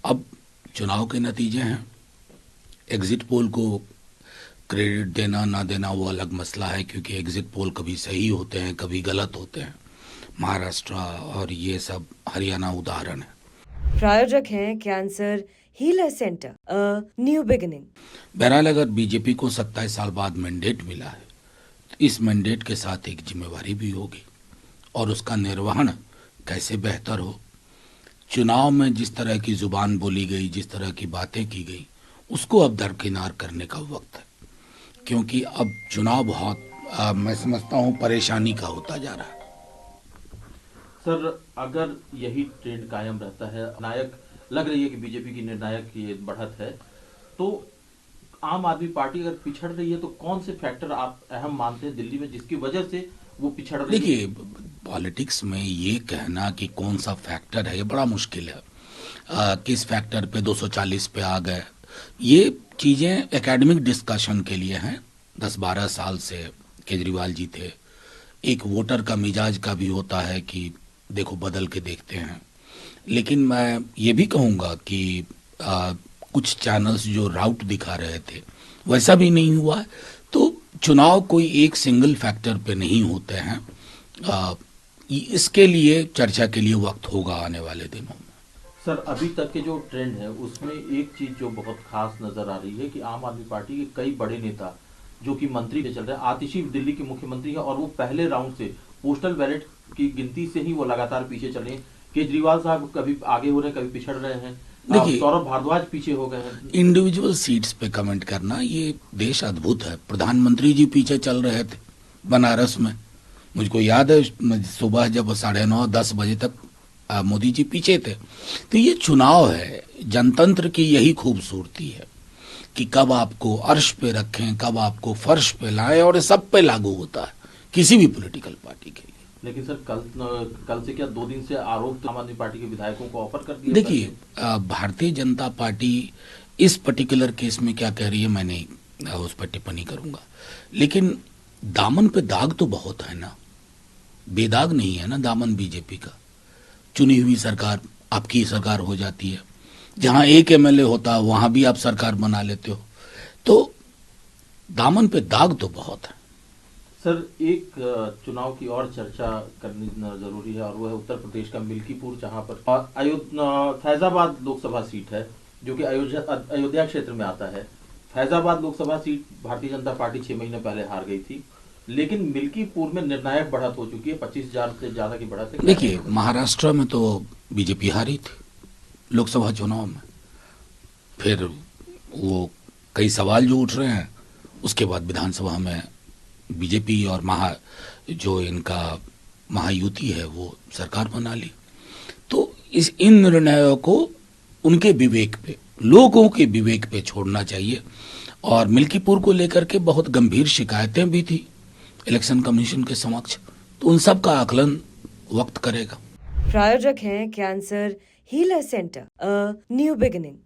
अब चुनाव के नतीजे हैं। एग्जिट पोल को क्रेडिट देना ना देना वो अलग मसला है, क्योंकि एग्जिट पोल कभी सही होते हैं कभी गलत होते हैं। महाराष्ट्र और ये सब हरियाणा उदाहरण है। प्रायोजक हैं cancer healer centre a new beginning. बहरहाल अगर बीजेपी को 27 साल बाद मैंडेट मिला है तो इस मैंडेट के साथ एक जिम्मेवारी भी होगी, और उसका निर्वहन कैसे बेहतर हो। चुनाव में जिस तरह की जुबान बोली गई, जिस तरह की बातें की गई, उसको अब दरकिनार करने का वक्त है, क्योंकि अब चुनाव बहुत मैं समझता हूँ परेशानी का होता जा रहा है। सर, अगर यही ट्रेंड कायम रहता है, नायक लग रही है कि बीजेपी की निर्णायक ये बढ़त है, तो आम आदमी पार्टी अगर पिछड़ रही है तो कौन से फैक्टर आप अहम मानते हैं दिल्ली में जिसकी वजह से वो पिछड़ रही है? देखिए, पॉलिटिक्स में ये कहना कि कौन सा फैक्टर है ये बड़ा मुश्किल है। किस फैक्टर पे 240 पे आ गए, ये चीज़ें एकेडमिक डिस्कशन के लिए हैं। 10-12 साल से केजरीवाल जी थे। एक वोटर का मिजाज का भी होता है कि देखो बदल के देखते हैं। लेकिन मैं ये भी कहूँगा कि कुछ चैनल्स जो राउट दिखा रहे थे वैसा भी नहीं हुआ है। तो चुनाव कोई एक सिंगल फैक्टर पे नहीं होते हैं। इसके लिए चर्चा के लिए वक्त होगा आने वाले दिनों में। सर, अभी तक के जो ट्रेंड है उसमें एक चीज जो बहुत खास नजर आ रही है कि आम आदमी पार्टी के कई बड़े नेता जो कि मंत्री पे चल रहे हैं, आतिशी दिल्ली के मुख्यमंत्री है और वो पहले राउंड से पोस्टल बैलेट की गिनती से ही वो लगातार पीछे चले हैं। केजरीवाल साहब कभी आगे हो रहे हैं, कभी पिछड़ रहे हैं। देखिए, सौरभ भारद्वाज पीछे हो गए हैं। इंडिविजुअल सीट्स पे कमेंट करना, ये देश अद्भुत है। प्रधानमंत्री जी पीछे चल रहे थे बनारस में, मुझको याद है सुबह जब 9:30-10 बजे तक मोदी जी पीछे थे। तो ये चुनाव है, जनतंत्र की यही खूबसूरती है कि कब आपको अर्श पे रखें, कब आपको फर्श पे लाएं, और सब पे लागू होता है किसी भी पॉलिटिकल पार्टी के लिए। लेकिन सर, कल से क्या 2 दिन से आरोप तो आम आदमी पार्टी के विधायकों को ऑफर कर दिया? देखिए, भारतीय जनता पार्टी इस पर्टिकुलर केस में क्या कह रही है मैं नहीं उस पर टिप्पणी करूंगा, लेकिन दामन पे दाग तो बहुत है ना, बेदाग नहीं है ना दामन बीजेपी का। चुनी हुई सरकार आपकी सरकार हो जाती है, जहां एक एमएलए होता है वहां भी आप सरकार बना लेते हो, तो दामन पे दाग तो बहुत है। सर, एक चुनाव की और चर्चा करनी जरूरी है और वो है उत्तर प्रदेश का मिल्कीपुर, जहां पर फैजाबाद लोकसभा सीट है जो कि अयोध्या क्षेत्र में आता है। फैजाबाद लोकसभा सीट भारतीय जनता पार्टी 6 महीने पहले हार गई थी, लेकिन मिल्कीपुर में निर्णायक बढ़त हो चुकी है। 25,000 से ज्यादा की बढ़त है। देखिए, महाराष्ट्र में तो बीजेपी हारी थी लोकसभा चुनाव में, फिर वो कई सवाल जो उठ रहे हैं, उसके बाद विधानसभा में बीजेपी और जो इनका महायुति है वो सरकार बना ली। तो इन निर्णयों को उनके विवेक पे, लोगों के विवेक पे छोड़ना चाहिए। और मिल्कीपुर को लेकर के बहुत गंभीर शिकायतें भी थी इलेक्शन कमीशन के समक्ष, तो उन सब का आकलन वक्त करेगा। प्रायोजक हैं cancer healer centre a new beginning.